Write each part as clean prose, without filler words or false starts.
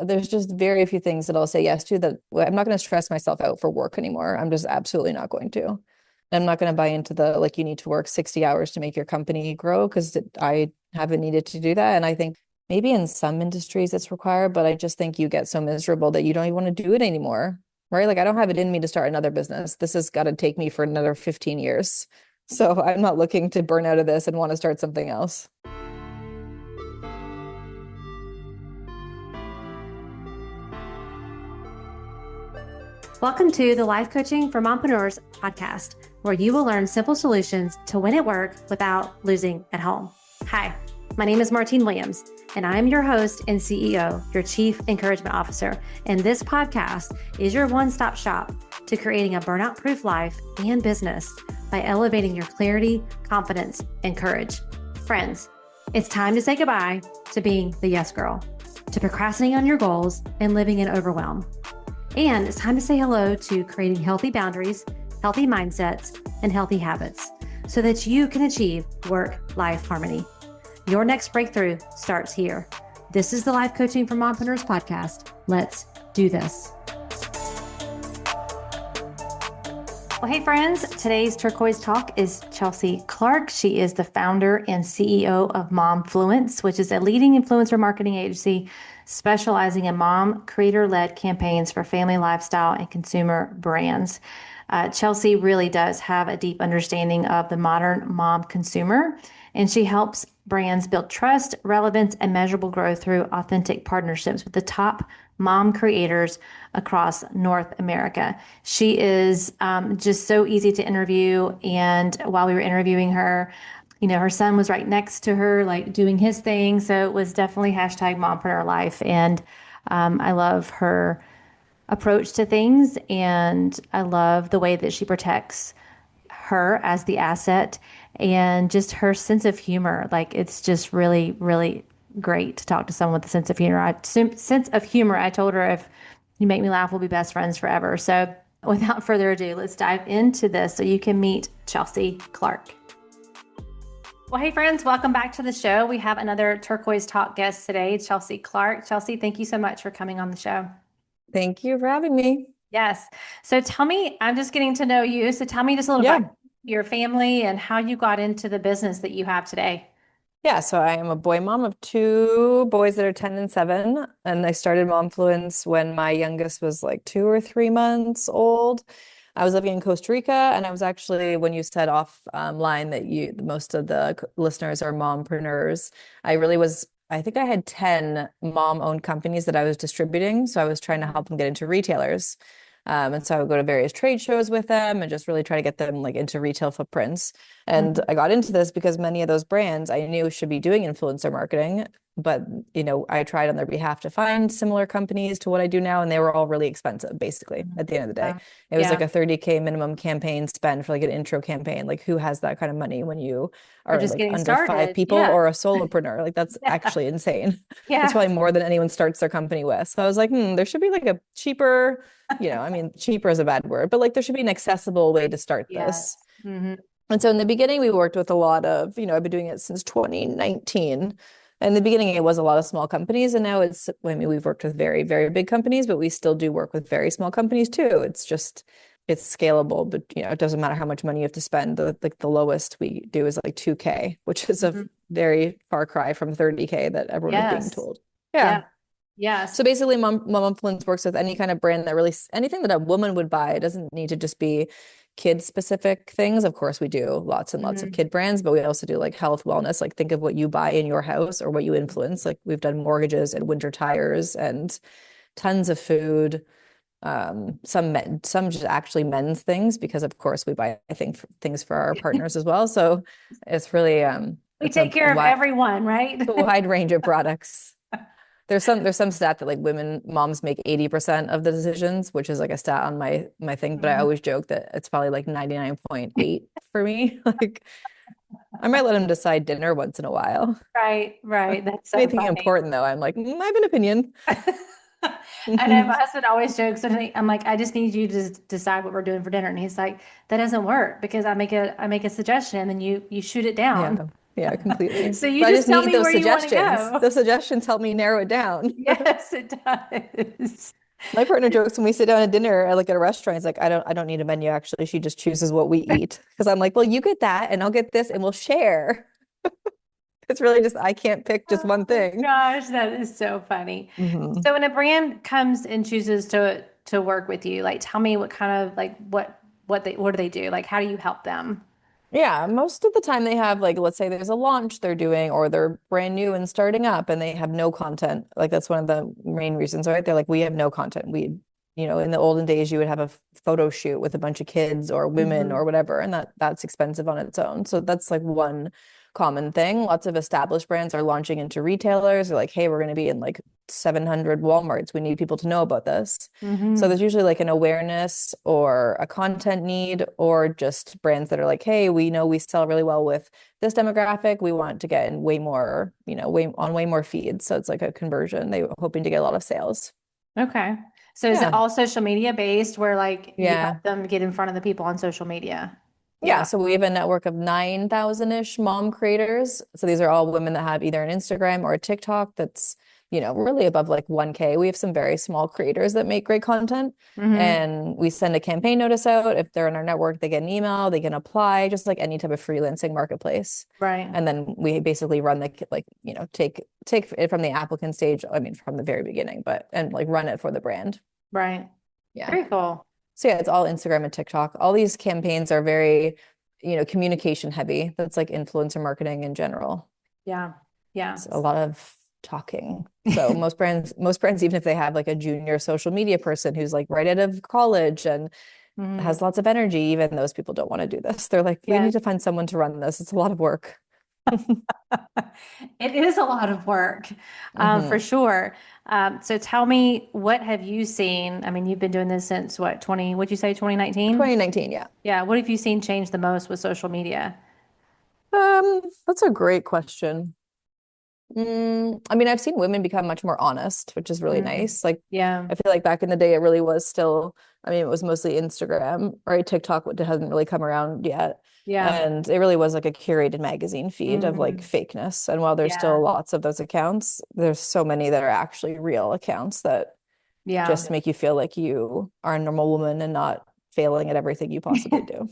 there's just very few things that I'll say yes to that I'm not going to stress myself out for work anymore. I'm just absolutely not going to. I'm not going to buy into the like you need to work 60 hours to make your company grow because I haven't needed to do that. And I think maybe in some industries it's required, but I just think you get so miserable that you don't even want to do it anymore. Right? Like I don't have it in me to start another business. This has got to take me for another 15 years. So I'm not looking to burn out of this and want to start something else. Welcome to the Life Coaching for Mompreneurs podcast, where you will learn simple solutions to win at work without losing at home. Hi, my name is Martine Williams, and I'm your host and CEO, your Chief Encouragement Officer. And this podcast is your one-stop shop to creating a burnout-proof life and business by elevating your clarity, confidence, and courage. Friends, it's time to say goodbye to being the yes girl, to procrastinating on your goals and living in overwhelm. And it's time to say hello to creating healthy boundaries, healthy mindsets, and healthy habits so that you can achieve work-life harmony. Your next breakthrough starts here. This is the Life Coaching for Mompreneurs podcast. Let's do this. Well, hey friends, today's turquoise talk is Chelsea Clark. She is the founder and CEO of Momfluence, which is a leading influencer marketing agency specializing in mom creator-led campaigns for family lifestyle and consumer brands. Chelsea really does have a deep understanding of the modern mom consumer, and she helps brands build trust, relevance, and measurable growth through authentic partnerships with the top mom creators across North America. She is just so easy to interview. And while we were interviewing her, you know, her son was right next to her, like doing his thing. So it was definitely hashtag mompreneur life. And I love her approach to things. And I love the way that she protects her as the asset and just her sense of humor. Like it's just really, really great to talk to someone with a sense of humor. I told her, if you make me laugh, we'll be best friends forever. So without further ado, let's dive into this so you can meet Chelsea Clark. Well, hey friends, welcome back to the show. We have another Turquoise Talk guest today, Chelsea Clark. Chelsea, thank you so much for coming on the show. Thank you for having me. Yes. So tell me, I'm just getting to know you. So tell me just a little about your family and how you got into the business that you have today. Yeah, so I am a boy mom of two boys that are 10 and 7. And I started Momfluence when my youngest was like 2 or 3 months old. I was living in Costa Rica, and I was actually, when you said offline that most of the listeners are mompreneurs, I think I had 10 mom-owned companies that I was distributing. So I was trying to help them get into retailers. And so I would go to various trade shows with them and just really try to get them like into retail footprints. And I got into this because many of those brands I knew should be doing influencer marketing, but I tried on their behalf to find similar companies to what I do now, and they were all really expensive, basically, at the end of the day. It was like a 30K minimum campaign spend for like an intro campaign. Like who has that kind of money when you are just like under started. 5 people or a solopreneur? Like that's actually insane. It's probably more than anyone starts their company with. So I was like, there should be like a cheaper, I mean, cheaper is a bad word, but like there should be an accessible way to start this. And so in the beginning, we worked with a lot of, I've been doing it since 2019. In the beginning, it was a lot of small companies, and now we've worked with very, very big companies, but we still do work with very small companies too. It's scalable, but it doesn't matter how much money you have to spend. The lowest we do is like 2K, which is a very far cry from 30K that everyone is being told. Yeah. Yes. So basically, Momfluence works with any kind of brand anything that a woman would buy. It doesn't need to just be kid-specific things. Of course, we do lots and lots of kid brands, but we also do like health, wellness. Like think of what you buy in your house or what you influence. Like we've done mortgages and winter tires and tons of food. Some just actually men's things because of course we buy things for our partners as well. So it's really we take care of everyone, right? A wide range of products. There's some stat that like moms make 80% of the decisions, which is like a stat on my thing. But I always joke that it's probably like 99.8 for me. Like I might let him decide dinner once in a while. Right. That's so anything funny. important though, I'm like, I have an opinion. I know my husband always jokes, and I'm like, I just need you to decide what we're doing for dinner. And he's like, that doesn't work because I make a suggestion and then you shoot it down. Yeah, completely. So you But I just just tell need me those where you want to suggestions. go. Those suggestions help me narrow it down. Yes, it does. My partner jokes when we sit down at dinner at like at a restaurant, he's like, I don't need a menu actually. She just chooses what we eat. Because I'm like, well, you get that and I'll get this and we'll share. It's really just I can't pick just Oh one my thing. gosh, that is so funny. Hmm. So when a brand comes and chooses to work with you, like tell me what kind of like what do they do? Like how do you help them? Yeah, most of the time they have like let's say there's a launch they're doing or they're brand new and starting up and they have no content. Like that's one of the main reasons, right? They're like we have no content. In the olden days you would have a photo shoot with a bunch of kids or women or Hmm. whatever and that's expensive on its own. So that's like one common thing. Lots of established brands are launching into retailers. They're like, "Hey, we're going to be in like 700 Walmarts. We need people to know about this." So Hmm. there's usually like an awareness or a content need, or just brands that are like, hey, we know we sell really well with this demographic. We want to get in way more, way more feeds. So it's like a conversion. They were hoping to get a lot of sales. Okay. So is it Yeah. all social media based where like you Yeah. help them get in front of the people on social media? Yeah, Yeah. so we have a network of 9,000-ish mom creators. So these are all women that have either an Instagram or a TikTok that's, really above like 1K. We have some very small creators that make great content. Hmm. And we send a campaign notice out. If they're in our network, they get an email, they can apply, just like any type of freelancing marketplace. Right. And then we basically run take it from the applicant stage, I mean, from the very beginning, and like run it for the brand. Right. Yeah. Very cool. So yeah, it's all Instagram and TikTok. All these campaigns are very, communication heavy. That's like influencer marketing in general. Yeah. Yeah. It's a lot of talking. So most brands, even if they have like a junior social media person who's like right out of college and Hmm. has lots of energy, even those people don't want to do this. They're like, we Yeah. need to find someone to run this. It's a lot of work. It is a lot of work, for Hmm. sure. So tell me, what have you seen? I mean, you've been doing this since what, what'd you say, 2019? 2019, yeah. Yeah. What have you seen change the most with social media? That's a great question. I mean, I've seen women become much more honest, which is really Mm. nice. Like, Yeah. I feel like back in the day, it really was still, I mean, it was mostly Instagram, right? TikTok hasn't really come around yet. Yeah. And it really was like a curated magazine feed of like Mm. fakeness. And while there's still Yeah. lots of those accounts, there's so many that are actually real accounts that Yeah. just make you feel like you are a normal woman and not failing at everything you possibly do.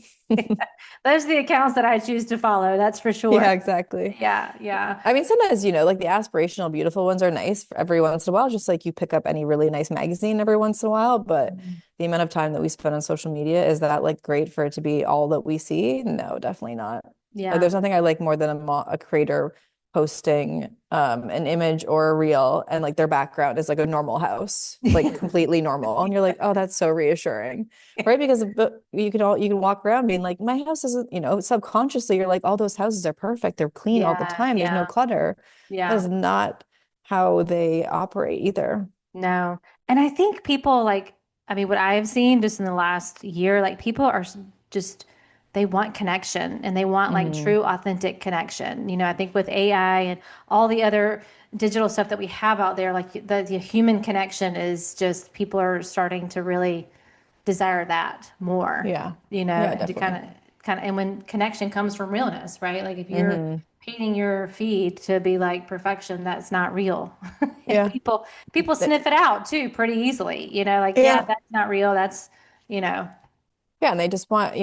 Those are the accounts that I choose to follow. That's for sure. Yeah, exactly. Yeah. Yeah. I mean, sometimes, like the aspirational, beautiful ones are nice for every once in a while, just like you pick up any really nice magazine every once in a while. But Mhm. the amount of time that we spend on social media, is that like great for it to be all that we see? No, definitely not. Like, Yeah. there's nothing I like more than a creator posting an image or a reel and like their background is like a normal house, like completely normal. And you're like, oh, that's so reassuring. Right? Because you can walk around being like, my house isn't, subconsciously you're like, all those houses are perfect. They're clean all the Yeah. time. There's no Yeah. clutter. That is Yeah. not how they operate either. No. And I think people like, I mean, what I have seen just in the last year, like people are just, they want connection and they want like Hmm. true, authentic connection. I think with AI and all the other digital stuff that we have out there, like the human connection is just, people are starting to really desire that more, Yeah. Yeah, and to kind definitely. of, and when connection comes from realness, right? Like if you're Hmm. painting your feed to be like perfection, that's not real. And Yeah. people Th- sniff it out too pretty easily, like, yeah, Yeah. that's not real. That's, you know, Yeah, and they just want,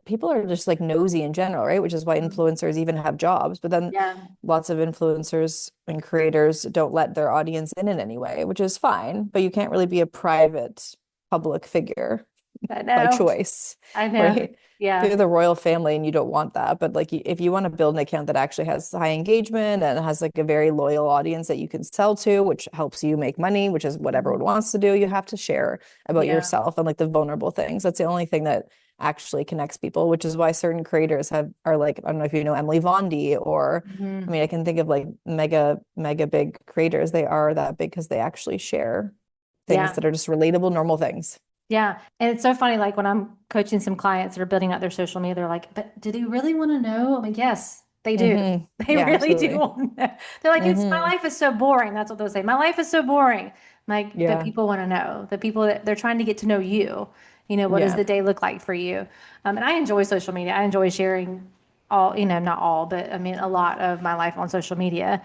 people are just like nosy in general, right? Which is why Mhm. influencers even have jobs. But then Yeah, lots of influencers and creators don't let their audience in any way, which is fine. But you can't really be a private public figure I by know. choice, I know. right? Yeah. You're the royal family and you don't want that. But like if you want to build an account that actually has high engagement and has like a very loyal audience that you can sell to, which helps you make money, which is what everyone Mhm. wants to do, you have to share about Yeah. yourself and like the vulnerable things. That's the only thing that actually connects people, which is why certain creators are like, I don't know if you know Emily Vondi or I Mhm. mean, I can think of like mega, mega big creators. They are that big because they actually share things Yeah. that are just relatable, normal things. Yeah. And it's so funny, like when I'm coaching some clients that are building out their social media, they're like, but do they really want to know? I'm like, yes, they do. Hmm. They Yeah, really do absolutely. want to know. They're like, it's my Hmm. life is so boring. That's what they'll say. My life is so boring. I'm like, the Yeah. people want to know. The people that they're trying to get to know you. What does Yeah. the day look like for you? And I enjoy social media. I enjoy sharing all, not all, but I mean a lot of my life on social media,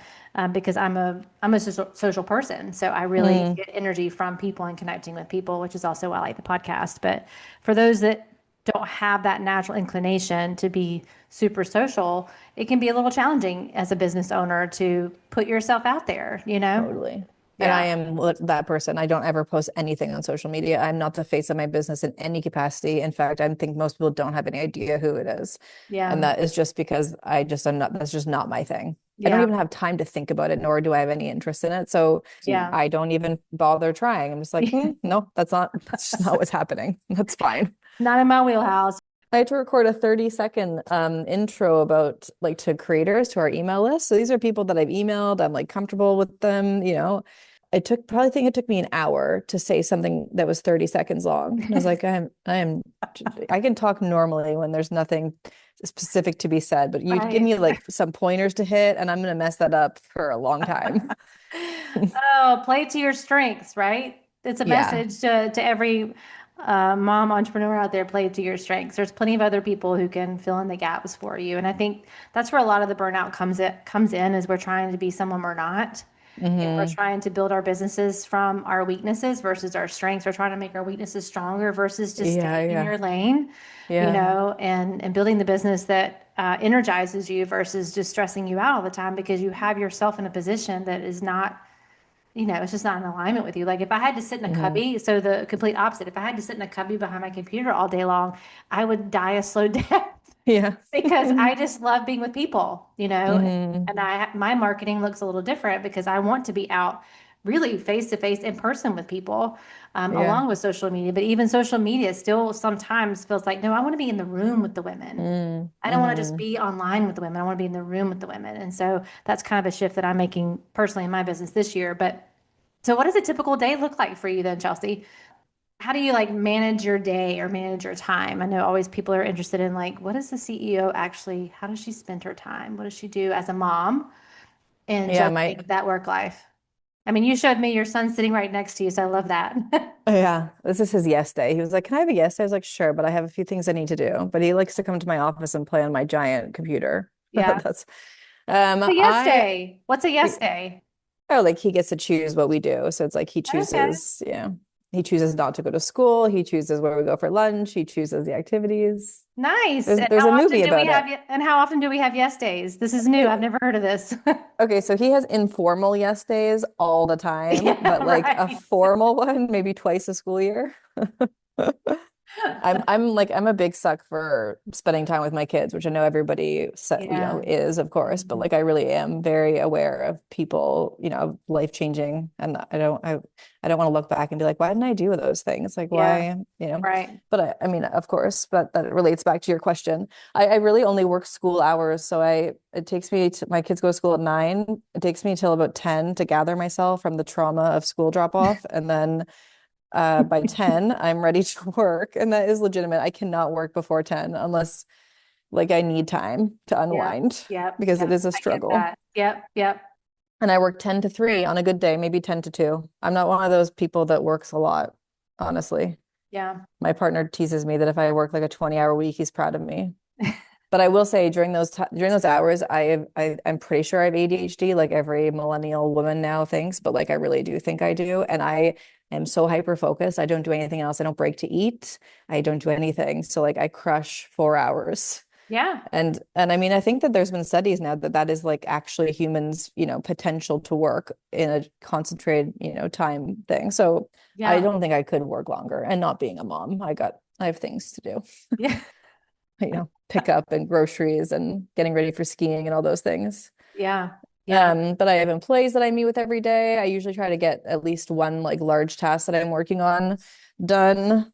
because I'm a social person. So I really Mm, get energy from people and connecting with people, which is also why I like the podcast. But for those that don't have that natural inclination to be super social, it can be a little challenging as a business owner to put yourself out there, you know? totally. And I Yeah. am that person. I don't ever post anything on social media. I'm not the face of my business in any capacity. In fact, I think most people don't have any idea who it is. And Yeah. that is just because I'm not, that's just not my thing. I don't Yeah. even have time to think about it, nor do I have any interest in it. So Yeah. I don't even bother trying. I'm just like, no, that's just not what's happening. That's fine. Not in my wheelhouse. I had to record a 30-second intro about like to creators to our email list. So these are people that I've emailed. I'm like comfortable with them, you know. Probably think it took me an hour to say something that was 30 seconds long. And I was like, I can talk normally when there's nothing specific to be said, but you give Right. me like some pointers to hit and I'm gonna mess that up for a long time. Oh, play to your strengths, right? It's a Yeah. message to every mom entrepreneur out there, play to your strengths. There's plenty of other people who can fill in the gaps for you. And I think that's where a lot of the burnout comes in is we're trying to be someone we're not. And we're Hmm. trying to build our businesses from our weaknesses versus our strengths. We're trying to make our weaknesses stronger versus just Yeah, staying in yeah. your lane, Yeah. and building the business that energizes you versus just stressing you out all the time because you have yourself in a position that is not, it's just not in alignment with you. Like if I had to sit in a Hmm. cubby, so the complete opposite, if I had to sit in a cubby behind my computer all day long, I would die a slow death Yeah. because I just love being with people, Hmm. and my marketing looks a little different because I want to be out really face to face in person with people, Yeah. along with social media. But even social media still sometimes feels like, no, I want to be in the room with the women. Mm, I don't want to just hmm. be online with the women. I want to be in the room with the women. And so that's kind of a shift that I'm making personally in my business this year. But so what does a typical day look like for you then, Chelsea? How do you like manage your day or manage your time? I know always people are interested in like, what is the CEO actually, how does she spend her time? What does she do as a mom and Yeah, juggling that work life? I mean, you showed me your son sitting right next to you, so I love that. yeah, this is his yes day. He was like, "Can I have a yes day?" I was like, "Sure," but I have a few things I need to do. But he likes to come to my office and play on my giant computer. Yeah. That's A yes I day. What's a yes day? oh, like he gets to choose what we do. So it's like Okay. he chooses not to go to school, he chooses where we go for lunch, he chooses the activities. Nice. And There's a movie about it. how often do we have yes days? This is new. I've never heard of this. Okay, so he has informal yes days all the time, Yeah, but like a right. formal one maybe twice a school year. I'm a big suck for spending time with my kids, which I know everybody Yeah. is, of course, but Mhm. like I really am very aware of people, life changing, and I don't want to look back and be like, why didn't I do those things? Like Yeah. why, Right. but I mean, of course, but that relates back to your question. I really only work school hours, so it takes me to my kids go to school at 9. It takes me till about 10 to gather myself from the trauma of school drop off, and then by 10, I'm ready to work. And that is legitimate. I cannot work before 10 unless like I need time to Yep. unwind Yep. because it Yep. is a I get struggle. that. Yep. Yep. And I work 10 to 3 on a good day, maybe 10 to 2. I'm not one of those people that works a lot, honestly. Yeah. My partner teases me that if I work like a 20-hour week, he's proud of me. But I will say during those hours, I'm pretty sure I have ADHD, like every millennial woman now thinks, but like I really do think I do. And I am so hyper focused. I don't do anything else. I don't break to eat. I don't do anything. So like I crush 4 hours. Yeah. And I mean, I think that there's been studies now that that is like actually humans, potential to work in a concentrated, time thing. So I Yeah. don't think I could work longer. And not being a mom, I have things to do. Yeah. Pickup and groceries and getting ready for skiing and all those things. Yeah. Yeah. But I have employees that I meet with every day. I usually try to get at least one like large task that I'm working on done.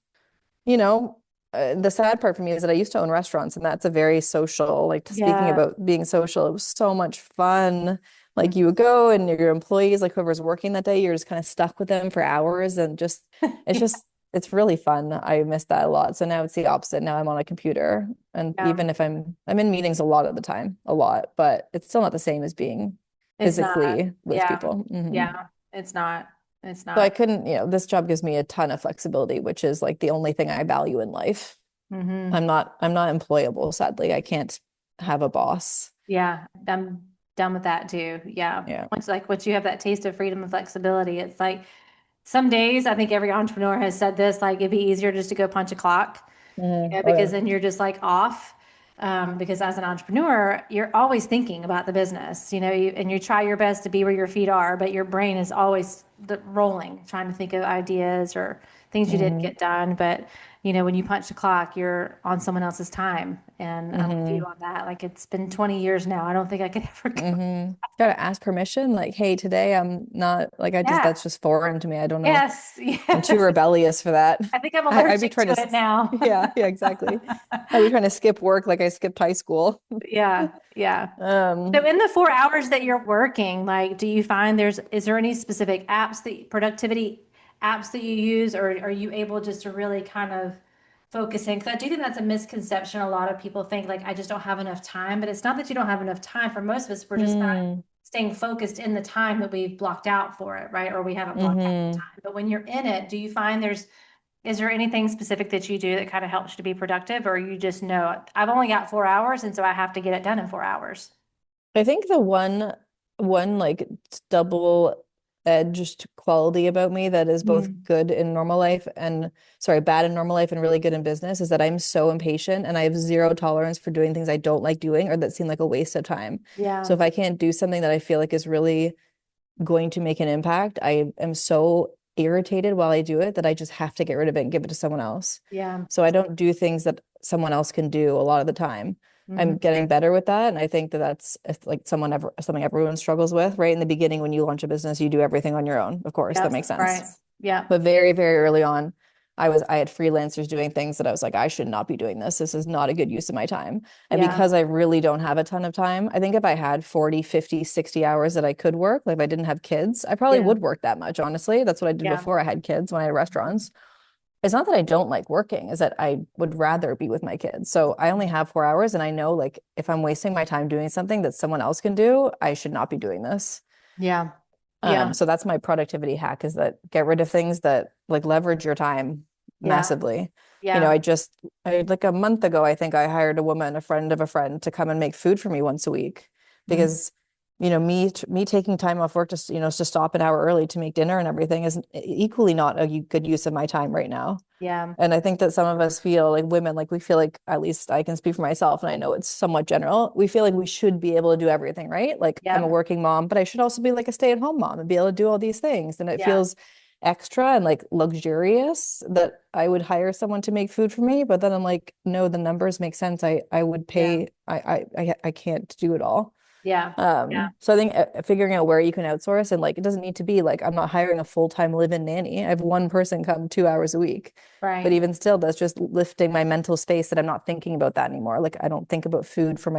You know, the sad part for me is that I used to own restaurants, and that's a very social, like speaking Yeah. about being social, it was so much fun. Mhm. Like you would go and your employees, like whoever's working that day, you're just kind of stuck with them for hours and it's Yeah. just, it's really fun. I miss that a lot. So now it's the opposite. Now I'm on a computer. And Yeah. even if I'm in meetings a lot of the time, a lot, but it's still not the same as being It's not. physically with Yeah. people. Yeah. It's not. It's So I not. couldn't, this job gives me a ton of flexibility, which is like the only thing I value in life. Hmm. I'm not employable, sadly. I can't have a boss. Yeah, I'm done with that too. Yeah. Yeah. Once you have that taste of freedom and flexibility, it's like some days, I think every entrepreneur has said this, like it'd be easier just to go punch a clock, Oh because yeah. then you're just like off. Because as an entrepreneur, you're always thinking about the business, and you try your best to be where your feet are, but your brain is always rolling, trying to think of ideas or things you didn't Hmm. get done. But, when you punch the clock, you're on someone else's time. And I'm with you Hmm. on that. Like it's been 20 years now. I don't think I could ever go. Hmm. Gotta ask permission. Like, hey, today I'm not like Yeah. that's just foreign to me. I don't know. Yes. I'm too Yes. rebellious for that. I think I'm I'd be allergic trying to to, it now. yeah, yeah, exactly. I'd be trying to skip work like I skipped high school. Yeah. Yeah. So Um, in the 4 hours that you're working, like, do you find is there any specific productivity apps that you use, or are you able just to really kind of focus in? Because I do think that's a misconception. A lot of people think like, I just don't have enough time, but it's not that you don't have enough time. For most of us, we're just not hmm, staying focused in the time that we've blocked out for it, right? Or we haven't blocked out the hmm. time. But when you're in it, do you find is there anything specific that you do that kind of helps you to be productive, or you just know I've only got 4 hours, and so I have to get it done in 4 hours? I think the one like double-edged quality about me that is both Mm. good in normal life and sorry, bad in normal life and really good in business is that I'm so impatient and I have zero tolerance for doing things I don't like doing or that seem like a waste of time. So Yeah. if I can't do something that I feel like is really going to make an impact, I am so irritated while I do it that I just have to get rid of it and give it to someone else. Yeah. So I don't do things that someone else can do a lot of the time. Hmm. I'm getting better with that, and I think that that's like something everyone struggles with, right? In the beginning, when you launch a business, you do everything on your own. Of course, that Yes. makes sense. Right. Yeah. But very, very early on, I had freelancers doing things that I was like, I should not be doing this. This is not a good use of my time. And Yeah. because I really don't have a ton of time, I think if I had 40, 50, 60 hours that I could work, like if I didn't have kids, I probably Yeah. would work that much, honestly. That's what I did Yeah. before I had kids when I had restaurants. It's not that I don't like working, is that I would rather be with my kids. So I only have 4 hours and I know like if I'm wasting my time doing something that someone else can do, I should not be doing this. Yeah. Yeah. So that's my productivity hack is that get rid of things that like leverage your time Yeah. massively. Yeah. I like a month ago, I think I hired a woman, a friend of a friend, to come and make food for me once a week Mhm. because, me taking time off work to stop an hour early to make dinner and everything is equally not a good use of my time right now. Yeah. And I think that some of us feel like women, like we feel like, at least I can speak for myself, and I know it's somewhat general. We feel like we should be able to do everything, right? Like I'm a Yeah. working mom, but I should also be like a stay-at-home mom and be able to do all these things. And it Yeah. feels extra and like luxurious that I would hire someone to make food for me. But then I'm like, no, the numbers make sense. I would Yeah. pay. I can't do it all. Yeah. Yeah. So I think figuring out where you can outsource and like it doesn't need to be like I'm not hiring a full-time live-in nanny. I have one person come 2 hours a week. But Right. even still, that's just lifting my mental space that I'm not thinking about that anymore. Like I don't think about food for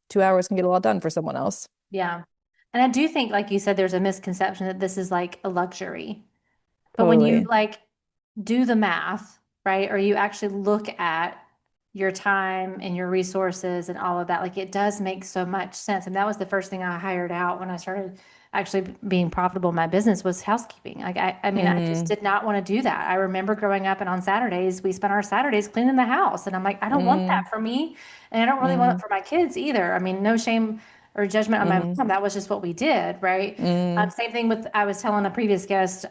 2 hours can get a lot done for someone else. Yeah. And I do think, like you said, there's a misconception that this is like a luxury. But when you Totally. like do the math, right? Or you actually look at your time and your resources and all of that, like it does make so much sense. And that was the first thing I hired out when I started actually being profitable in my business was housekeeping. Like I mean, I just Mm-hmm. did not want to do that. I remember growing up and on Saturdays, we spent our Saturdays cleaning the house. And I'm like, I don't want Mm-hmm. that for me. And I don't really want it Mm-hmm. for my kids either. I mean, no shame or judgment on my Mm-hmm. mom. That was just what we did, right? Mm-hmm. Same thing with, I was telling a previous guest that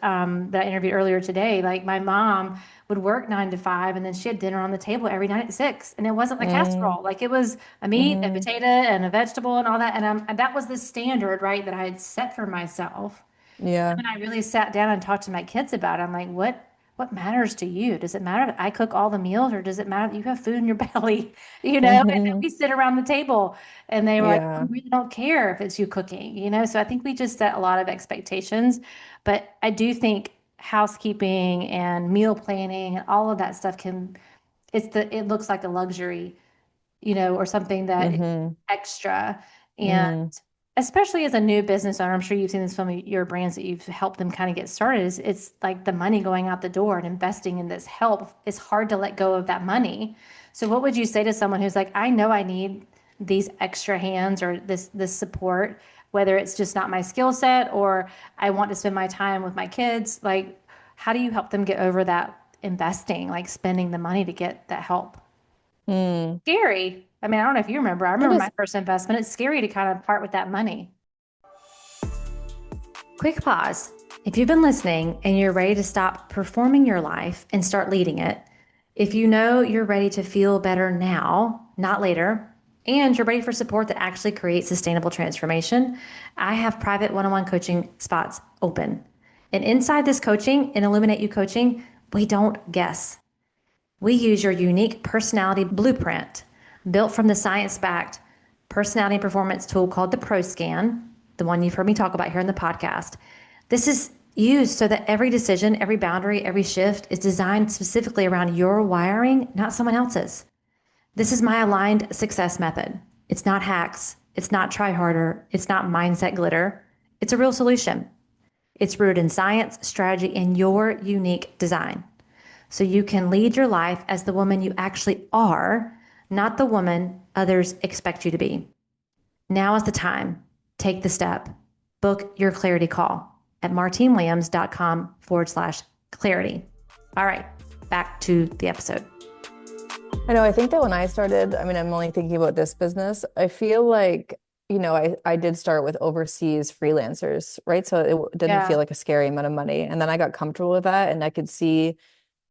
I interviewed earlier today, like my mom would work 9 to 5 and then she had dinner on the table every night at 6. And it wasn't a casserole. Like it was a meat, a Mm-hmm. potato, and a vegetable and all that. And that was the standard, right, that I had set for myself. Yeah. And I really sat down and talked to my kids about it. I'm like, what matters to you? Does it matter that I cook all the meals, or does it matter that you have food in your belly? And then Mm-hmm. we sit around the table and they were like, Yeah. "Oh, we really don't care if it's you cooking." So I think we just set a lot of expectations. But I do think housekeeping and meal planning and all of that stuff it looks like a luxury, or something that is Mm-hmm. extra. And Mm-hmm. especially as a new business owner, I'm sure you've seen this from your brands that you've helped them kind of get started. It's like the money going out the door and investing in this help. It's hard to let go of that money. So what would you say to someone who's like, I know I need these extra hands or this support, whether it's just not my skill set or I want to spend my time with my kids? Like, how do you help them get over that investing, like spending the money to get that help? Mm. Scary. I mean, I don't know if you remember. I It remember my is. first investment. It's scary to kind of part with that money. Quick pause. If you've been listening and you're ready to stop performing your life and start leading it, if you know you're ready to feel better now, not later, and you're ready for support that actually creates sustainable transformation, I have private one on one coaching spots open. And inside this coaching, in Illuminate You coaching, we don't guess. We use your unique personality blueprint built from the science backed personality and performance tool called the Pro Scan, the one you've heard me talk about here in the podcast. This is used so that every decision, every boundary, every shift is designed specifically around your wiring, not someone else's. This is my aligned success method. It's not hacks. It's not try harder. It's not mindset glitter. It's a real solution. It's rooted in science, strategy, and your unique design. So you can lead your life as the woman you actually are, not the woman others expect you to be. Now is the time. Take the step. Book your clarity call at martinewilliams.com/clarity. All right, back to the episode. I know. I think that when I started, I mean, I'm only thinking about this business. I feel like, I did start with overseas freelancers, right? So it didn't feel Yeah. like a scary amount of money. And then I got comfortable with that and I could see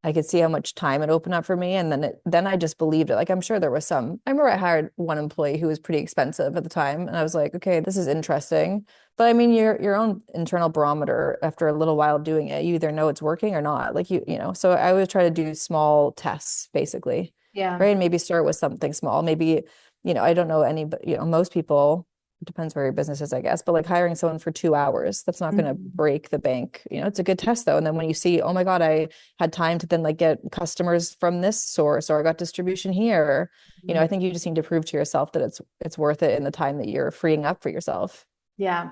how much time it opened up for me. And then I just believed it. Like, I'm sure there was I remember I hired one employee who was pretty expensive at the time. And I was like, okay, this is interesting. But I mean, your own internal barometer after a little while doing it, you either know it's working or not. Like so I always try to do small tests basically, Yeah. right? And maybe start with something small. Maybe, I don't know any, but most people, it depends where your business is, I guess, but like hiring someone for 2 hours, that's not going to Mhm. break the bank. It's a good test though. And then when you see, oh my God, I had time to then like get customers from this source or I got distribution here, I think you just need to prove to yourself that it's worth it in the time that you're freeing up for yourself. Yeah.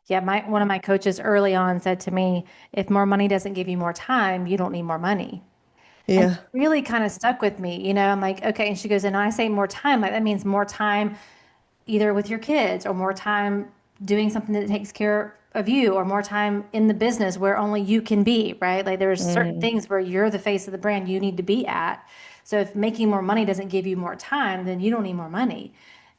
Yeah. One of my coaches early on said to me, if more money doesn't give you more time, you don't need more money. And it Yeah. really kind of stuck with me. I'm like, okay. And she goes, and I say more time, like that means more time either with your kids or more time doing something that takes care of you or more time in the business where only you can be, right? Like there's certain Hmm. things where you're the face of the brand you need to be at. So if making more money doesn't give you more time, then you don't need more money.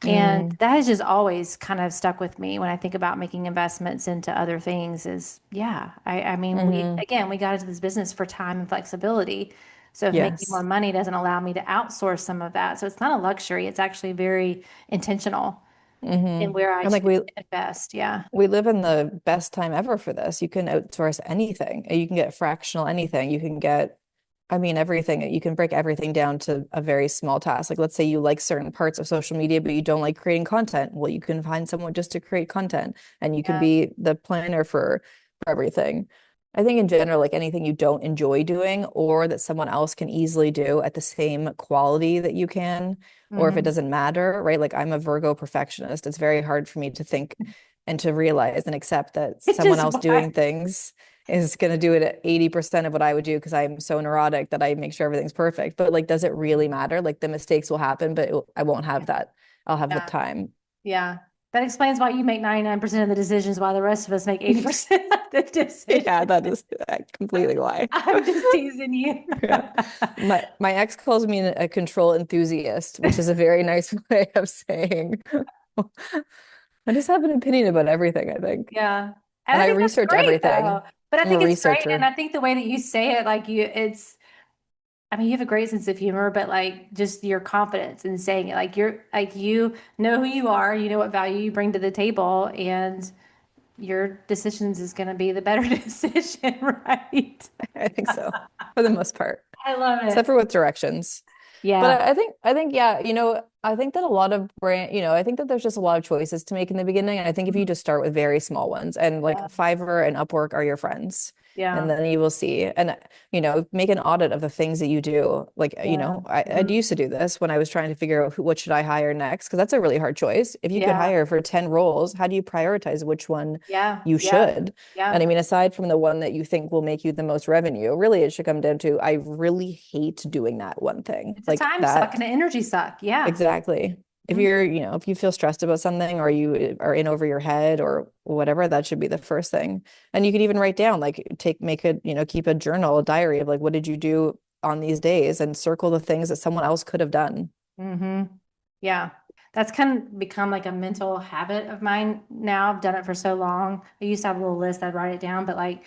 And Hmm. that has just always kind of stuck with me when I think about making investments into other things is yeah. I mean, Hmm. we got into this business for time and flexibility. So if making more Yes. money doesn't allow me to outsource some of that, so it's not a luxury, it's actually very intentional Hmm. in where I And like choose we to invest. Yeah. we live in the best time ever for this. You can outsource anything. You can get fractional anything. You can get, I mean, everything. You can break everything down to a very small task. Like, let's say you like certain parts of social media, but you don't like creating content. Well, you can find someone just to create content, and you can Yeah. be the planner for everything. I think in general, like anything you don't enjoy doing or that someone else can easily do at the same quality that you can, or if it Hmm. doesn't matter, right? Like I'm a Virgo perfectionist. It's very hard for me to think and to realize and accept that Which someone is else why, doing things is going to do it at 80% of what I would do because I'm so neurotic that I make sure everything's perfect. But like, does it really matter? Like the mistakes will happen, but I won't have that. I'll have the yeah, time. yeah. That explains why you make 99% of the decisions while the rest of us make 80% of the Yeah, decisions. that is completely lie. I'm just teasing you. Yeah. My ex calls me a control enthusiast, which is a very nice way of saying I just have an opinion about everything, I think. Yeah. And And I I think that's research great though. everything. But I I'm a think it's great. And researcher. I think the way that you say it, I mean, you have a great sense of humor, but like just your confidence in saying it, like you know who you are, you know what value you bring to the table, and your decisions is going to be the better decision, right? I think so, for the most part, I love except it. for with directions. But Yeah. I think, yeah, I think that a lot of I think that there's just a lot of choices to make in the beginning. And I think if you just start with very small ones and like Yeah. Fiverr and Upwork are your friends, and Yeah. then you will see. And, make an audit of the things that you do. Like, Yeah. I Mhm. used to do this when I was trying to figure out what should I hire next, because that's a really hard choice. If you could Yeah. hire for 10 roles, how do you prioritize which one Yeah. you Yeah. should? And Yeah. I mean, aside from the one that you think will make you the most revenue, really it should come down to I really hate doing that one thing. It's a Like time suck and that. an energy suck. Yeah. Exactly. If Mhm. if you feel stressed about something or you are in over your head or whatever, that should be the first thing. And you could even write down, like make a, keep a journal, a diary of like, what did you do on these days and circle the things that someone else could have done. Mhm. Yeah. That's kind of become like a mental habit of mine now. I've done it for so long. I used to have a little list, I'd write it down, but like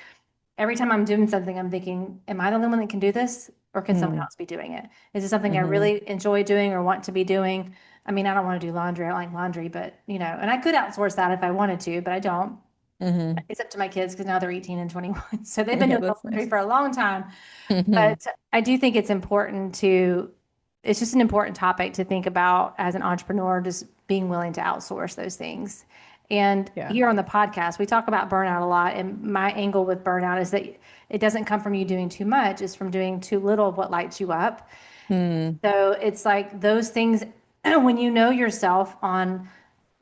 every time I'm doing something, I'm thinking, am I the only one that can do this? Or can someone Mm, else be doing it? Is it something I hmm really enjoy doing or want to be doing? I mean, I don't want to do laundry. I don't like laundry, but and I could outsource that if I wanted to, but I don't, hmm except to my kids because now they're 18 and 21. So they've been Yeah, doing that's laundry nice. for a long time. Hmm But I do think it's just an important topic to think about as an entrepreneur, just being willing to outsource those things. And Yeah. here on the podcast, we talk about burnout a lot. And my angle with burnout is that it doesn't come from you doing too much, it's from doing too little of what lights you up. Mm, So it's like those things, when you know yourself on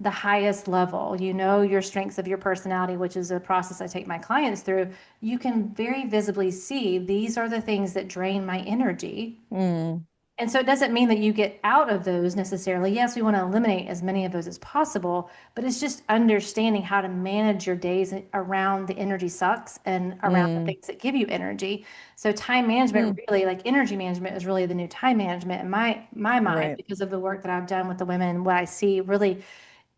the highest level, you know your strengths of your personality, which is a process I take my clients through, you can very visibly see these are the things that drain my energy. mm, And so it doesn't mean that you get out of those necessarily. Yes, we want to eliminate as many of those as possible, but it's just understanding how to manage your days around the energy sucks and around the mm, things that give you energy. So time management mm. really, like energy management is really the new time management in my mind Right. because of the work that I've done with the women. What I see really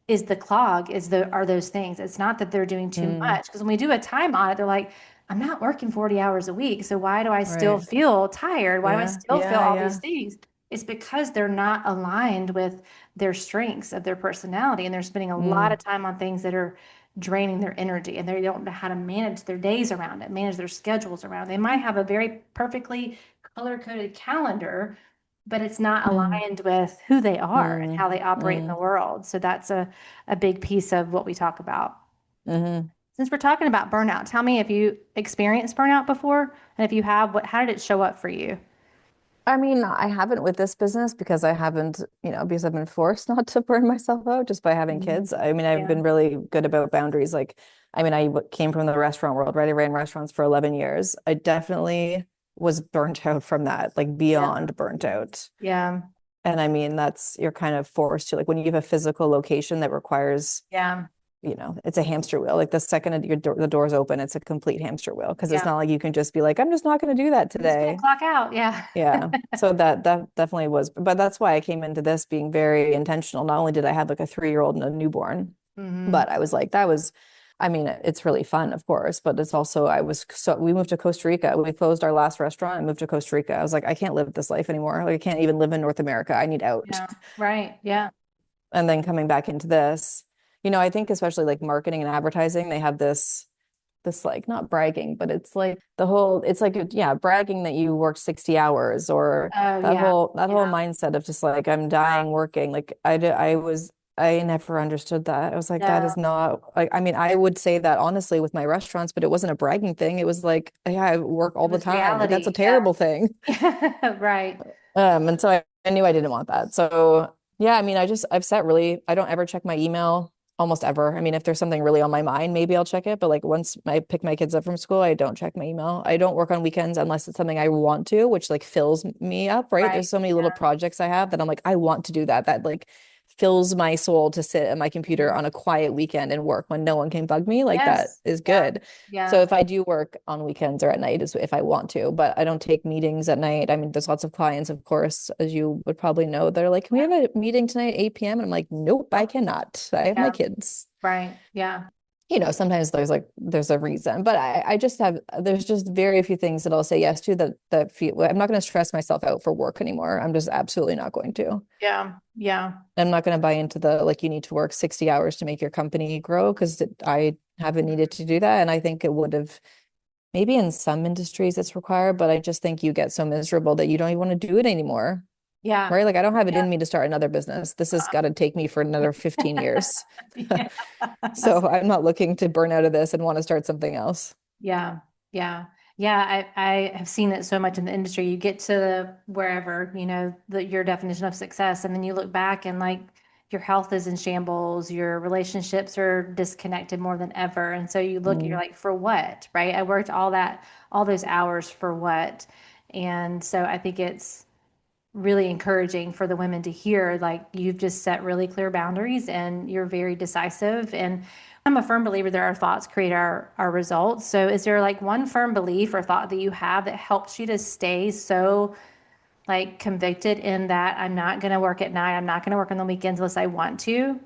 is the clog are those things. It's not that they're doing too Mm, much because when we do a time audit, they're like, I'm not working 40 hours a week. So why do I still right. feel tired? Why do I Yeah. still feel Yeah. all these Yeah. things? It's because they're not aligned with their strengths of their personality and they're spending a lot of Mm, time on things that are draining their energy and they don't know how to manage their days around it, manage their schedules around it. They might have a very perfectly color-coded calendar, but it's not mm, aligned with who they are and mm, how they operate in the mm, world. So that's a big piece of what we talk about. hmm Since we're talking about burnout, tell me if you experienced burnout before, and if you have, how did it show up for you? I mean, I haven't with this business because I haven't, because I've been forced not to burn myself out just by having Mhm. kids. I mean, I've Yeah. been really good about boundaries. Like, I mean, came from the restaurant world, right? I ran restaurants for 11 years. I definitely was burnt out from that, like Yeah. beyond burnt out. Yeah. And I mean, you're kind of forced to, like, when you have a physical location that requires, Yeah. it's a hamster wheel. Like the second the door's open, it's a complete hamster wheel because it's Yeah. not like you can just be like, I'm just not going to do that I'm just gonna today. clock out. Yeah. Yeah. So that definitely was, but that's why I came into this being very intentional. Not only did I have like a 3-year-old and a newborn, Hmm. but I was like, I mean, it's really fun, of course, but it's also, we moved to Costa Rica. We closed our last restaurant and moved to Costa Rica. I was like, I can't live this life anymore. Like, I can't even live in North America. I need out. Yeah. Right. Yeah. And then coming back into this, I think especially like marketing and advertising, they have this like not bragging, but it's like it's like yeah, bragging that you worked 60 hours or Oh, that yeah. whole Yeah. mindset of just like I'm dying working. Like I never understood that. I was like, that No, is not like I mean, I would say that honestly with my restaurants, but it wasn't a bragging thing. It was like, yeah, I work all it the was time. Like that's a reality. Yeah. terrible thing. Right. And so I knew I didn't want that. So yeah, I mean, I don't ever check my email almost ever. I mean, if there's something really on my mind, maybe I'll check it. But like once I pick my kids up from school, I don't check my email. I don't work on weekends unless it's something I want to, which like fills me up, right? There's Right. so many little Yeah. projects I have that I'm like, I want to do that. That like fills my soul to sit at my computer Mhm. on a quiet weekend and work when no one can bug me. Like that Yes. is Yeah. good. So Yeah. if I do work on weekends or at night is if I want to, but I don't take meetings at night. I mean, there's lots of clients, of course, as you would probably know, they're like, can we Yeah. have a meeting tonight at 8 p.m.? And I'm like, nope, I Nope. cannot. I have my Yeah. kids. Right. Yeah. Sometimes there's a reason, but I just there's just very few things that I'll say yes to that feel, I'm not going to stress myself out for work anymore. I'm just absolutely not going to. Yeah. Yeah. I'm not going to buy into the like you need to work 60 hours to make your company grow because I haven't needed to do that. And I think it would have maybe in some industries it's required, but I just think you get so miserable that you don't even want to do it anymore. Yeah. Right? Like I don't have it Yeah. in me to start another business. This has got to take me for another 15 years. Yeah. So I'm not looking to burn out of this and want to start something else. Yeah. Yeah. Yeah. I have seen it so much in the industry. You get to wherever, your definition of success, and then you look back and like your health is in shambles, your relationships are disconnected more than ever. And so you look, you're Mm, like, for what? Right? I worked all those hours for what? And so I think it's really encouraging for the women to hear like you've just set really clear boundaries and you're very decisive. And I'm a firm believer that our thoughts create our results. So is there like one firm belief or thought that you have that helps you to stay so like convicted in that I'm not going to work at night. I'm not going to work on the weekends unless I want to.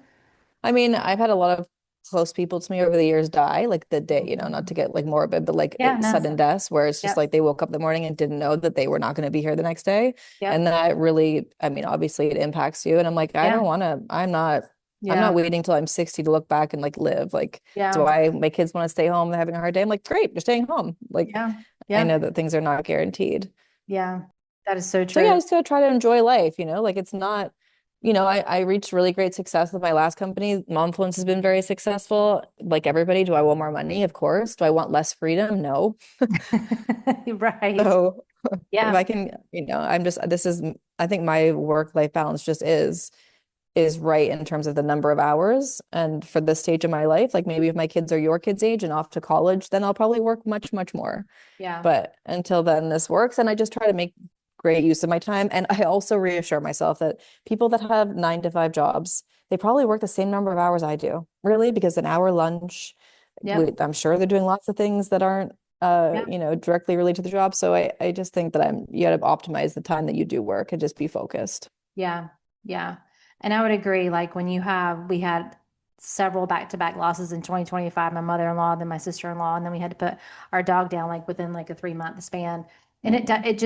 I mean, I've had a lot of close people to me over the years die, like the day, not to Mhm. get like morbid, but like Yeah, no. sudden deaths where it's just Yep. like they woke up in the morning and didn't know that they were not going to be here the next day. And Yep. that really, I mean, obviously it impacts you. And I'm like, I don't Yeah. want to, I'm not Yeah. waiting till I'm 60 to look back and like live. Like, do Yeah. my kids want to stay home? They're having a hard day. I'm like, great, you're staying home. Like, Yeah. I Yeah. know that things are not guaranteed. Yeah. That is so So yeah, I true. just gotta try to enjoy life, like it's not, I reached really great success with my last company. Momfluence has been very successful. Like everybody, do I want more money? Of course. Do I want less freedom? No. Right. So if Yeah. I can, I think my work-life balance just is right in terms of the number of hours. And for this stage of my life, like maybe if my kids are your kids' age and off to college, then I'll probably work much, much more. Yeah. But until then, this works. And I just try to make great use of my time. And I also reassure myself that people that have 9 to 5 jobs, they probably work the same number of hours I do, really, because an hour lunch, Yep. I'm sure they're doing lots of things that aren't, Yep. directly related to the job. So I just think that you got to optimize the time that you do work and just be focused. Yeah. Yeah. And I would agree. Like we had several back-to-back losses in 2025, my mother-in-law, then my sister-in-law, and then we had to put our dog down like within like a 3-month span. And Mm. it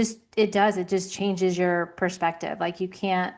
just changes your perspective. Like you can't,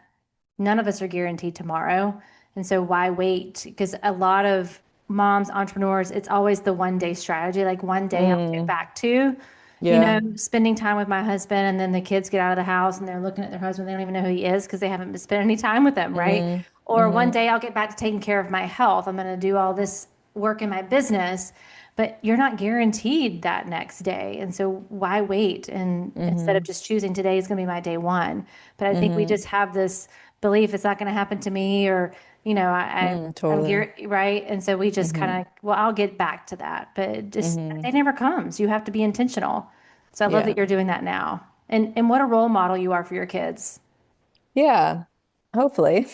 none of us are guaranteed tomorrow. And so why wait? Because a lot of moms, entrepreneurs, it's always the one day strategy. Like one day I'll get Mm. back to, Yeah. spending time with my husband. And then the kids get out of the house and they're looking at their husband. They don't even know who he is because they haven't spent any time with them, right? Mm. Or one Mm-hmm. day I'll get back to taking care of my health. I'm going to do all this work in my business, but you're not guaranteed that next day. And so why wait? And instead of Mm-hmm. just choosing today is going to be my day one. But I think we Mm-hmm. just have this belief it's not going to happen to me or, I'm Totally. geared, right? And so we just Mm-hmm. kind of, well, I'll get back to that. But that Mm-hmm. day never comes. You have to be intentional. So I love Yeah. that you're doing that now. And what a role model you are for your kids. Yeah. Hopefully.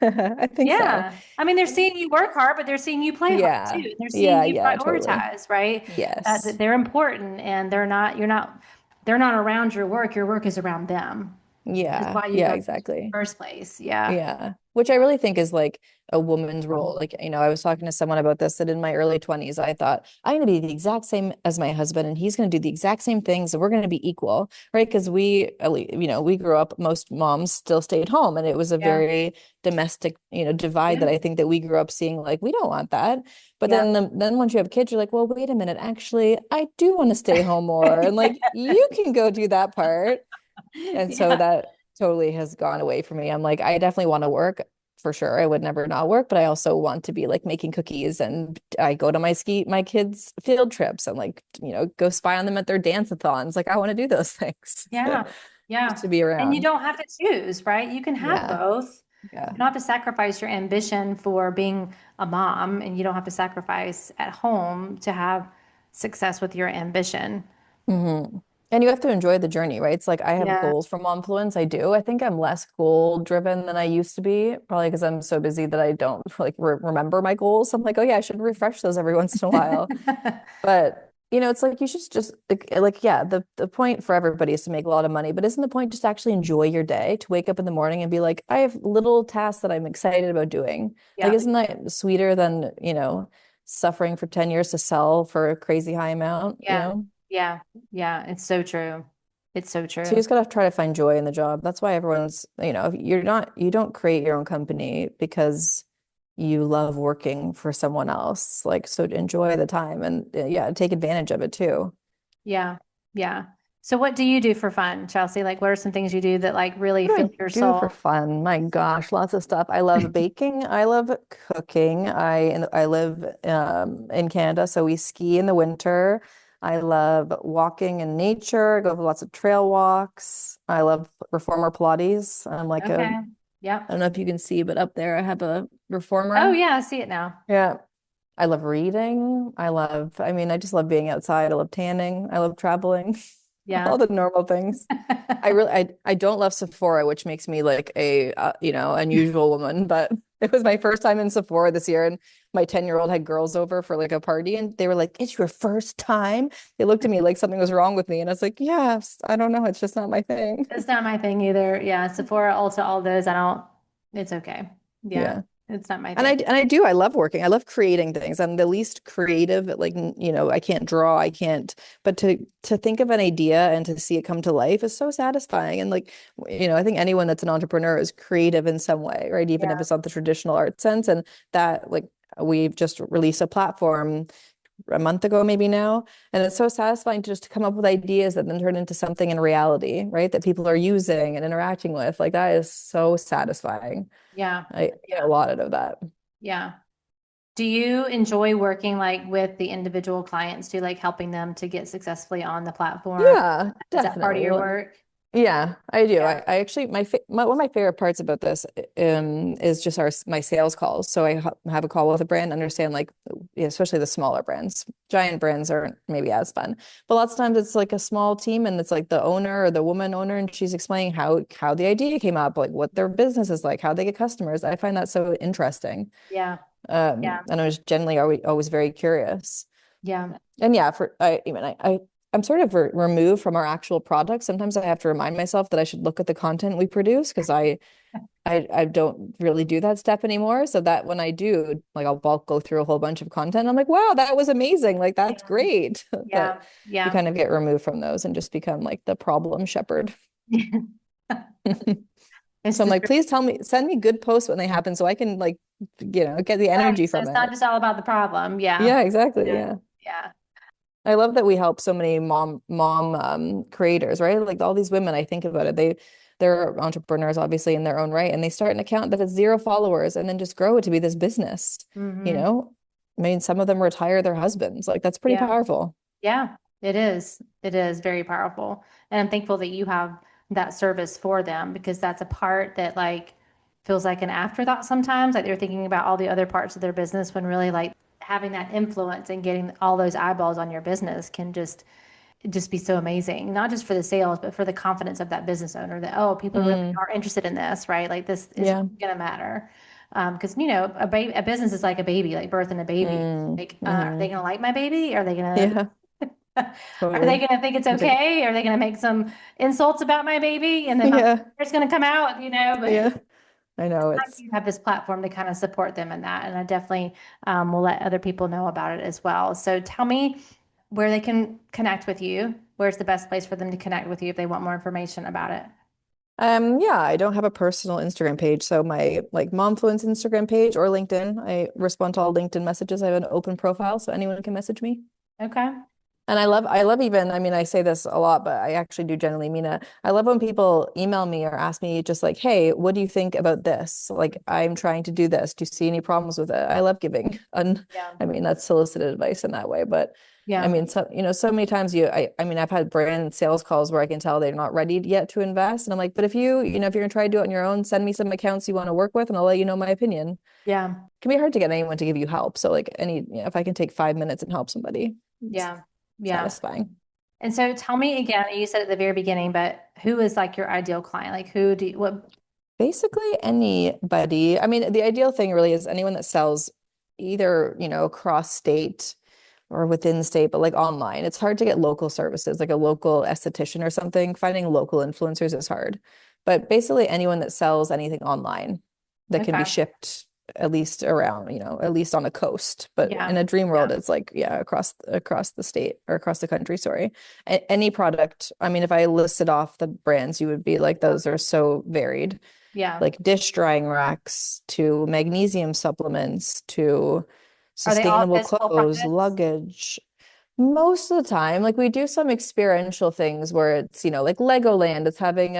I think so. Yeah. I mean, they're seeing you work hard, but they're seeing you play hard too. Yeah. And they're seeing Yeah. you Yeah. Totally. prioritize, right? That Yes. they're important and they're not around your work is around them, which is Yeah. why you Yeah. got in the Exactly. first place. Yeah. Yeah, which I really think is like a woman's role. Like, I was talking to someone about this that in my early 20s, I thought I'm going to be the exact same as my husband and he's going to do the exact same things and we're going to be equal, right? Because we grew up, most moms still stayed home and it was a Yeah. very domestic, divide Yeah. that I think that we grew up seeing like we don't want that. But Yeah. then once you have kids, you're like, well, wait a minute, actually, I do want to stay home more. And like you can go do that part. And so Yeah. that totally has gone away from me. I'm like, I definitely want to work for sure. I would never not work, but I also want to be like making cookies and I go to my kids' field trips and like, go spy on them at their dance-a-thons. Like I want to do those things Yeah. just Yeah. to be And you around. don't have to choose, right? You can have Yeah. both. Yeah. You don't have to sacrifice your ambition for being a mom, and you don't have to sacrifice at home to have success with your ambition. Hmm. And you have to enjoy the journey, right? It's like I have Yeah. goals for Momfluence. I do. I think I'm less goal driven than I used to be, probably because I'm so busy that I don't like remember my goals. I'm like, oh yeah, I should refresh those every once in a while. But it's like you should just yeah, the point for everybody is to make a lot of money, but isn't the point just to actually enjoy your day, to wake up in the morning and be like, I have little tasks that I'm excited about doing. Like, Yeah. isn't that sweeter than, suffering for 10 years to sell for a crazy high amount, Yeah. Yeah. Yeah. It's so true. It's so So you true. just gotta try to find joy in the job. That's why everyone's, if you don't create your own company because you love working for someone else. Like, so enjoy the time and yeah, take advantage of it too. Yeah. Yeah. So what do you do for fun, Chelsea? Like, what are some things you do that like really What do fill I your do for soul? fun? My gosh, lots of stuff. I love baking. I love cooking. I live in Canada, so we ski in the winter. I love walking in nature. I go for lots of trail walks. I love reformer Pilates. I'm like Okay. Yep. I don't know if you can see, but up there I have a Oh reformer. yeah, I see it now. Yeah. I love reading. I mean, I just love being outside. I love tanning. I love traveling. Yeah. All the normal things. I don't love Sephora, which makes me like a unusual woman, but It was my first time in Sephora this year, and my 10-year-old had girls over for like a party, and they were like, "It's your first time?" They looked at me like something was wrong with me, and I was like, "Yes, I don't know, it's just not my thing." It's not my thing either. Yeah, Sephora, Ulta, all those, I don't, it's okay. Yeah, Yeah. it's not my And I thing. and I do. I love working. I love creating things. I'm the least creative. Like, I can't draw. I can't. But to think of an idea and to see it come to life is so satisfying. And like, I think anyone that's an entrepreneur is creative in some way, right? Even if Yeah, it's not the traditional art sense. And that, like, we've just released a platform a month ago, maybe now, and it's so satisfying to just come up with ideas that then turn into something in reality, right? That people are using and interacting with. Like that is so satisfying. yeah, I get a yeah, lot out of that. yeah. Do you enjoy working like with the individual clients too, like helping them to get successfully on the platform? Yeah, Is that part of definitely. your work? Yeah, I do. Yeah. I actually one of my favorite parts about this is just my sales calls. So I have a call with a brand, understand like especially the smaller brands. Giant brands aren't maybe as fun. But lots of times it's like a small team and it's like the owner or the woman owner and she's explaining how the idea came up, like what their business is like, how they get customers. I find that so interesting. Yeah. Yeah. And I was generally always very curious. Yeah. And yeah, for I even I'm sort of removed from our actual product. Sometimes I have to remind myself that I should look at the content we produce because I don't really do that step anymore. So that when I do, like I'll go through a whole bunch of content. And I'm like, wow, that was amazing. Like that's great. But Yeah. you Yeah. kind of get removed from those and just become like the problem shepherd. It's So I'm the like, please send me good posts when they happen so I can like, get the right. energy So from it's not it. just all about the problem. Yeah. Yeah, exactly. Yeah. Yeah. Yeah. I love that we help so many mom creators, right? Like all these women, I think about it, they're entrepreneurs obviously in their own right, and they start an account that has 0 followers and then just grow it to be this business, you Hmm. know? I mean, some of them retire their husbands. Like that's pretty Yeah. powerful. Yeah. It is. It is very powerful. And I'm thankful that you have that service for them because that's a part that like feels like an afterthought sometimes. Like they're thinking about all the other parts of their business when really like having that influence and getting all those eyeballs on your business can just be so amazing, not just for the sales, but for the confidence of that business owner that, oh, people really Mm, are interested in this, right? Like this is yeah. going to matter. Because, a business is like a baby, like birthing a baby. Like, are they Hmm. going to like my baby? Are they going Yeah, to, are they totally. going to think it's It's like, okay? Are they going to make some insults about my baby? And then my yeah, it's going to come out, but yeah. I know it's you have this platform to kind of support them in that. And I definitely will let other people know about it as well. So tell me where they can connect with you. Where's the best place for them to connect with you if they want more information about it? yeah, I don't have a personal Instagram page. So my like Momfluence Instagram page or LinkedIn, I respond to all LinkedIn messages. I have an open profile, so anyone can message me. Okay. And I love even, I mean, I say this a lot, but I actually do generally mean it. I love when people email me or ask me just like, hey, what do you think about this? Like, I'm trying to do this. Do you see any problems with it? I love giving. And Yeah. I mean, that's solicited advice in that way. But I Yeah. mean, so many times I mean, I've had brand sales calls where I can tell they're not ready yet to invest. And I'm like, but if if you're gonna try to do it on your own, send me some accounts you want to work with and I'll let you know my opinion. It Yeah. can be hard to get anyone to give you help. So like if I can take 5 minutes and help somebody, it's Yeah. Yeah. satisfying. And so tell me again, you said at the very beginning, but who is like your ideal client? Like who do you, what? Basically anybody. I mean, the ideal thing really is anyone that sells either, across state or within state, but like online. It's hard to get local services, like a local esthetician or something. Finding local influencers is hard. But basically anyone that sells anything online that can be Okay. shipped at least around, at least on a coast. But in Yeah. a dream world, Yeah. it's like, yeah, across the state or across the country, sorry. Any product. I mean, if I listed off the brands, you would be like, those are so varied, Yeah. like dish drying racks to magnesium supplements to Are they all sustainable physical clothes, products? luggage. Most of the time, like we do some experiential things where it's, like Legoland, it's having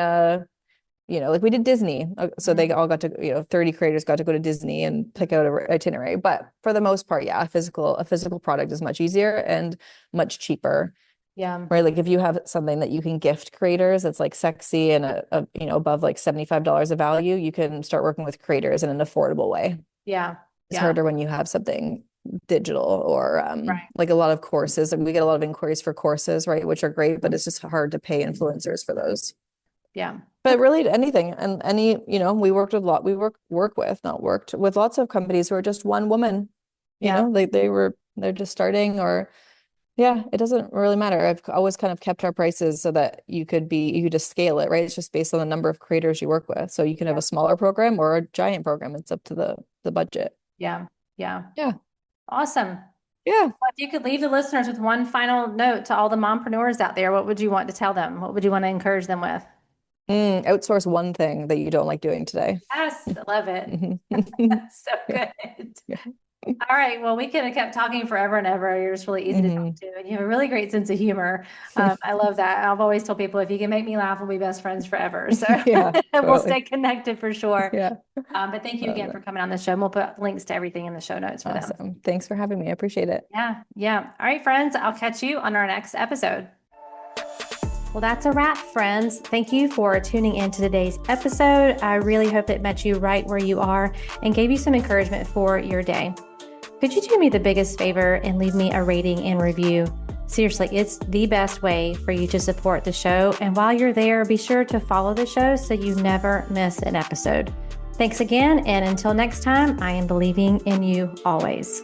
like we did Disney. So they Mhm. all got to, 30 creators got to go to Disney and pick out a itinerary. But for the most part, yeah, a physical product is much easier and much cheaper. Yeah. Right. Like if you have something that you can gift creators that's like sexy and above like $75 of value, you can start working with creators in an affordable way. Yeah. It's Yeah. harder when you have something digital or Right. like a lot of courses. And we get a lot of inquiries for courses, right? Which are great, but it's just hard to pay influencers for those. Yeah. But Okay. really anything and any, we worked with lot we work with, not worked with lots of companies who are just one woman. Yeah. They're just starting or yeah, it doesn't really matter. I've always kind of kept our prices so that you could just scale it, right? It's just based on the number of creators you work with. So you can have Yeah. a smaller program or a giant program. It's up to the budget. Yeah. Yeah. Yeah. Awesome. Yeah. Well, if you could leave the listeners with one final note to all the mompreneurs out there, what would you want to tell them? What would you want to encourage them with? Outsource one thing that you don't like doing today. Yes, I love it. So Yeah. good. Yeah. All right. Well, we could have kept talking forever and ever. You're just really easy to talk hmm to, and you have a really great sense of humor. I love that. I've always told people if you can make me laugh, we'll be best friends forever. So Yeah, we'll totally. stay connected for sure. Yeah. But thank you Love again it. for coming on the show. And we'll put links to everything in the show notes for them. Awesome. Thanks for having me. I appreciate it. Yeah. Yeah. All right, friends. I'll catch you on our next episode. Well, that's a wrap, friends. Thank you for tuning in to today's episode. I really hope it met you right where you are and gave you some encouragement for your day. Could you do me the biggest favor and leave me a rating and review? Seriously, it's the best way for you to support the show. And while you're there, be sure to follow the show so you never miss an episode. Thanks again. And until next time, I am believing in you always.